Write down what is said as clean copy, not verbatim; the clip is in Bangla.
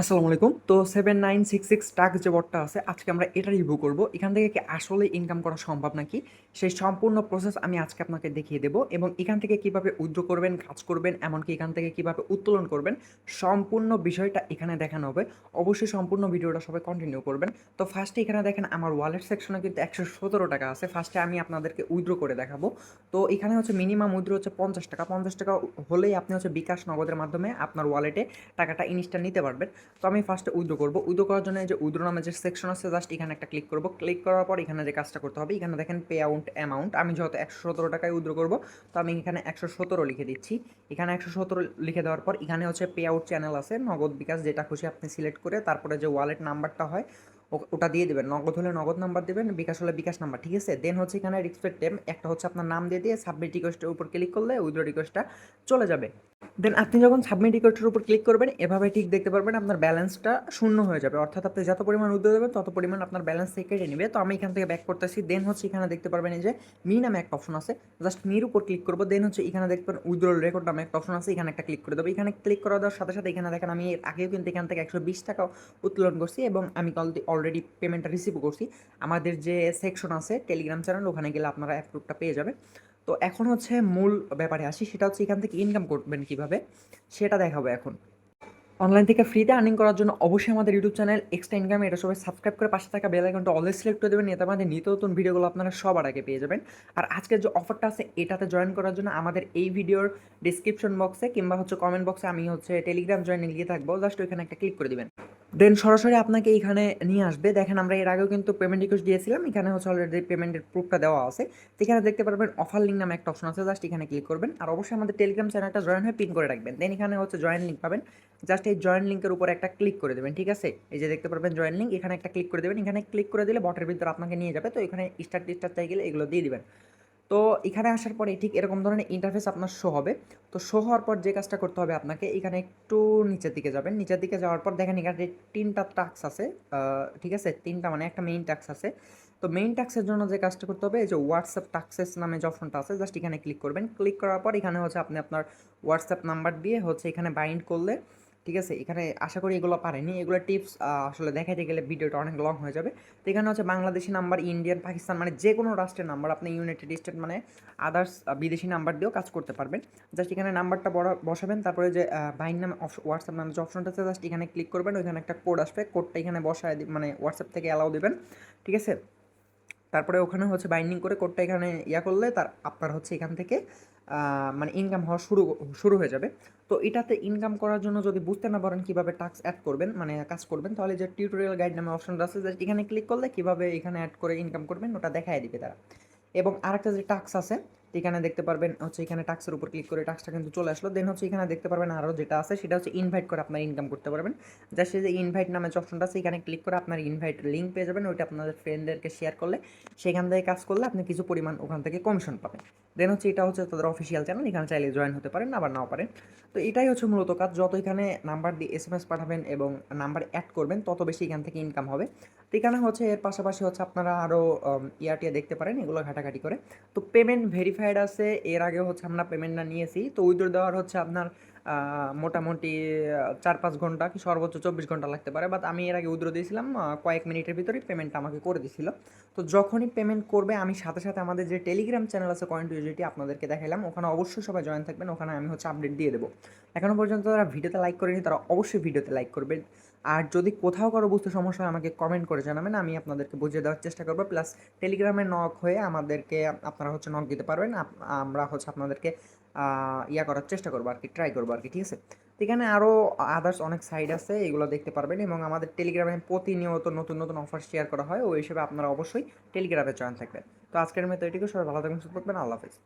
আসসালামু আলাইকুম। তো 7966 টাস্ক যে বটটা আছে, আজকে আমরা এটা রিভিউ করব। এখান থেকে কি আসলে ইনকাম করা সম্ভব নাকি? সেই সম্পূর্ণ প্রসেস আমি আজকে আপনাকে দেখিয়ে দেব এবং এখান থেকে কিভাবে উইথড্র করবেন, কাজ করবেন, এমনকি এখান থেকে কিভাবে উত্তোলন করবেন, সম্পূর্ণ বিষয়টা এখানে দেখানো হবে। অবশ্যই সম্পূর্ণ ভিডিওটা সবাই কন্টিনিউ করবেন। তো ফার্স্টে এখানে দেখেন আমার ওয়ালেট সেকশনে কিন্তু ৳১১৭ আছে। ফার্স্টে আমি আপনাদেরকে উইথড্র করে দেখাবো। তো এখানে হচ্ছে মিনিমাম উইথড্র হচ্ছে ৳৫০। ৳৫০ হলেই আপনি হচ্ছে বিকাশ নগদের মাধ্যমে আপনার ওয়ালেটে টাকাটা ইনস্ট্যান্ট নিতে পারবেন। তো আমি ফার্স্টে উইথড্র করবো। উইথড্র করার জন্য এই যে উইথড্র নামে যে সেকশন আছে, জাস্ট এখানে একটা ক্লিক করবো। ক্লিক করার পর এখানে যে কাজটা করতে হবে, এখানে দেখেন পে আউট অ্যামাউন্ট। আমি যেহেতু ৳১১৭ উইথড্র করবো, তো আমি এখানে ১১৭ লিখে দিচ্ছি। এখানে ১১৭ লিখে দেওয়ার পর এখানে হচ্ছে পে আউট চ্যানেল আছে, নগদ বিকাশ যেটা খুশি আপনি সিলেক্ট করে তারপরে যে ওয়ালেট নাম্বারটা হয় ওটা দিয়ে দেবেন। নগদ হলে নগদ নাম্বার দেবেন, বিকাশ হলে বিকাশ নাম্বার, ঠিক আছে? দেন হচ্ছে এখানে রিকোয়েস্ট টেম একটা হচ্ছে আপনার নাম দিয়ে সাবমিট রিকোয়েস্টের উপর ক্লিক করলে উইথড্র রিকোয়েস্টটা চলে যাবে। দেন আপনি যখন সাবমিট রিকোয়েস্টের উপর ক্লিক করবেন, এভাবে ঠিক দেখতে পারবেন আপনার ব্যালেন্সটা শূন্য হয়ে যাবে। অর্থাৎ আপনি যত পরিমাণ উইথড্র দেবেন তত পরিমাণ আপনার ব্যালেন্স থেকে কেটে নেবে। তো আমি এখান থেকে ব্যাক করতেছি। দেন হচ্ছে এখানে দেখতে পারবেন এই যে মি নামে একটা অপশন আছে, জাস্ট মির উপর ক্লিক করবো। দেন হচ্ছে এখানে দেখবেন উইথড্র রেকর্ড নামে একটা অপশন আছে, এখানে একটা ক্লিক করে দেবো। এখানে ক্লিক করে দেওয়ার সাথে সাথে এখানে দেখেন আমি এর আগেও কিন্তু এখান থেকে ৳১২০ উত্তোলন করছি এবং আমি অলরেডি পেমেন্টটা রিসিভও করছি। আমাদের যে সেকশন আছে টেলিগ্রাম চ্যানেল, ওখানে গেলে আপনারা অ্যাপ্রুভটা পেয়ে যাবেন। তো এখন হচ্ছে মূল ব্যাপারে আসি, সেটা হচ্ছে এখান থেকে ইনকাম করবেন কীভাবে সেটা দেখাবো এখন। অনলাইন থেকে ফ্রিতে আর্নিং করার জন্য অবশ্যই আমাদের ইউটিউব চ্যানেল এক্সট্রা ইনকাম, এটা সবাই সাবস্ক্রাইব করে পাশে থাকা বেল আইকনটা অলওয়েজ সিলেক্ট করে দেবেন। এতে আমাদের নিত্য নতুন ভিডিওগুলো আপনারা সবার আগে পেয়ে যাবেন। আর আজকের যে অফারটা আছে এটাতে জয়েন করার জন্য আমাদের এই ভিডিওর ডিসক্রিপশন বক্সে কিংবা হচ্ছে কমেন্ট বক্সে আমি হচ্ছে টেলিগ্রাম জয়েনিং লিখে থাকবো, জাস্ট ওইখানে একটা ক্লিক করে দিবেন। দেন সরাসরি আপনাকে এইখানে নিয়ে আসবে। দেখেন আমরা এর আগেও কিন্তু পেমেন্ট রিকোয়েস্ট দিয়েছিলাম, এখানে হচ্ছে অলরেডি পেমেন্টের প্রুফটা দেওয়া আছে। তো এখানে দেখতে পারবেন অফার লিঙ্ক নামে একটা অপশন আছে, জাস্ট এখানে ক্লিক করবেন। আর অবশ্যই আমাদের টেলিগ্রাম চ্যানেলটা জয়েন হয়ে পিন করে রাখবেন। দেন এখানে হচ্ছে জয়েন লিঙ্ক পাবেন, জাস্ট এই জয়েন লিঙ্কের উপর একটা ক্লিক করে দেবেন, ঠিক আছে? এই যে দেখতে পারবেন জয়েন লিঙ্ক, এখানে একটা ক্লিক করে দেবেন। এখানে ক্লিক করে দিলে বটের ভিতরে আপনাকে নিয়ে যাবে। তো এখানে স্টার চাই গেলে এগুলো দিয়ে দিবেন। তো এখানে আসার পরে ঠিক এরকম ধরনের ইন্টারফেস আপনার শো হবে। তো শো হওয়ার পর যে কাজটা করতে হবে আপনাকে, এখানে একটু নিচের দিকে যাবেন। নিচের দিকে যাওয়ার পর দেখেন এখানে ৩টা টাস্ক আছে, ঠিক আছে? ৩টা মানে একটা মেইন টাস্ক আছে। তো মেইন টাস্কের জন্য যে কাজটা করতে হবে, এই যে হোয়াটসঅ্যাপ টাস্কেস নামে যে অপশনটা আছে, জাস্ট এখানে ক্লিক করবেন। ক্লিক করার পর এখানে হচ্ছে আপনি আপনার হোয়াটসঅ্যাপ নাম্বার দিয়ে হচ্ছে এখানে বাইন্ড করলে, ঠিক আছে? এখানে আশা করি এগুলো পারেনি। এগুলো টিপস আসলে দেখাইতে গেলে ভিডিওটা অনেক লং হয়ে যাবে। তো এখানে হচ্ছে বাংলাদেশি নাম্বার, ইন্ডিয়ান, পাকিস্তান মানে যে কোনো রাষ্ট্রের নাম্বার, আপনি ইউনাইটেড স্টেট মানে আদার্স বিদেশি নাম্বার দিয়েও কাজ করতে পারবেন। জাস্ট এখানে নাম্বারটা বসাবেন, তারপরে যে বাইন নামে হোয়াটসঅ্যাপ নামে যে অপশনটা আছে, জাস্ট এখানে ক্লিক করবেন। ওইখানে একটা কোড আসবে, কোডটা এখানে বসায় মানে হোয়াটসঅ্যাপ থেকে অ্যালাউ দেবেন, ঠিক আছে? তারপরে ওখানে হচ্ছে বাইন্ডিং করে কোডটা এখানে করলে আপনার হচ্ছে এখান থেকে মানে ইনকাম হওয়া শুরু হয়ে যাবে। তো এটাতে ইনকাম করার জন্য যদি বুঝতে না পারেন কীভাবে টাস্ক অ্যাড করবেন মানে কাজ করবেন, তাহলে যে টিউটোরিয়াল গাইড নামে অপশনটা আছে, জাস্ট এখানে ক্লিক করলে কীভাবে এখানে অ্যাড করে ইনকাম করবেন ওটা দেখায় দিবে তারা। এবং আরেকটা যে টাস্ক আছে, এখানে দেখতে পারবেন হচ্ছে এখানে টাস্কের উপর ক্লিক করে টাস্কটা কিন্তু চলে আসলো। দেন হচ্ছে এখানে দেখতে পারবেন আরও যেটা আছে সেটা হচ্ছে ইনভাইট করে আপনার ইনকাম করতে পারবেন। জাস্ট এই যে ইনভাইট নামে যে অপশনটা আছে, এখানে ক্লিক করে আপনার ইনভাইট লিঙ্ক পেয়ে যাবেন। ওইটা আপনাদের ফ্রেন্ডদেরকে শেয়ার করলে, সেখান থেকে কাজ করলে আপনি কিছু পরিমাণ ওখান থেকে কমিশন পাবেন। দেন হচ্ছে এটা হচ্ছে তাদের অফিসিয়াল চ্যানেল, এখানে চাইলে জয়েন হতে পারেন আবার নাও পারেন। তো এটাই হচ্ছে মূলত কাজ। যত এখানে নাম্বার দিয়ে এসএমএস পাঠাবেন এবং নাম্বার অ্যাড করবেন, তত বেশি এখান থেকে ইনকাম হবে। তো এখানে হচ্ছে এর পাশাপাশি হচ্ছে আপনারা আরও ইয়াটিয়া দেখতে পারেন, এগুলো ঘাটাঘাটি করে। তো পেমেন্ট ভেরিফাইড আছে, এর আগেও হচ্ছে আমরা পেমেন্টটা নিয়েছি। তো উইথড্র দেওয়ার হচ্ছে আপনার মোটামুটি ৪-৫ ঘন্টা কি সর্বোচ্চ ২৪ ঘন্টা লাগতে পারে, বাট আমি এর আগে উইথড্র দিয়েছিলাম, কয়েক মিনিটের ভিতরেই পেমেন্টটা আমাকে করে দিছিল। তো যখনই পেমেন্ট করবে আমি সাথে সাথে আমাদের যে টেলিগ্রাম চ্যানেল আছে কয়েন টু ইউজিটি, আপনাদেরকে দেখালাম, ওখানে অবশ্যই সবাই জয়েন থাকবেন। ওখানে আমি হচ্ছে আপডেট দিয়ে দেবো। এখনও পর্যন্ত যারা ভিডিওতে লাইক করেনি তারা অবশ্যই ভিডিওতে লাইক করবেন। আর যদি কোথাও কারো বুঝতে সমস্যা হয় আমাকে কমেন্ট করে জানাবেন, আমি আপনাদেরকে বুঝিয়ে দেওয়ার চেষ্টা করবো। প্লাস টেলিগ্রামে নক হয়ে আমাদেরকে আপনারা হচ্ছে নক দিতে পারবেন, আমরা হচ্ছে আপনাদেরকে করার চেষ্টা করবো আর কি, ট্রাই করবো আর কি, ঠিক আছে? তো এখানে আরও আদার্স অনেক সাইট আছে, এগুলো দেখতে পারবেন। এবং আমাদের টেলিগ্রামে প্রতিনিয়ত নতুন নতুন অফার শেয়ার করা হয়, ওই হিসেবে আপনারা অবশ্যই টেলিগ্রামে জয়েন থাকবেন। তো আজকের মতো এটুকু, সবাই ভালো থাকবেন, সুস্থ থাকবেন, আল্লাহ হাফেজ।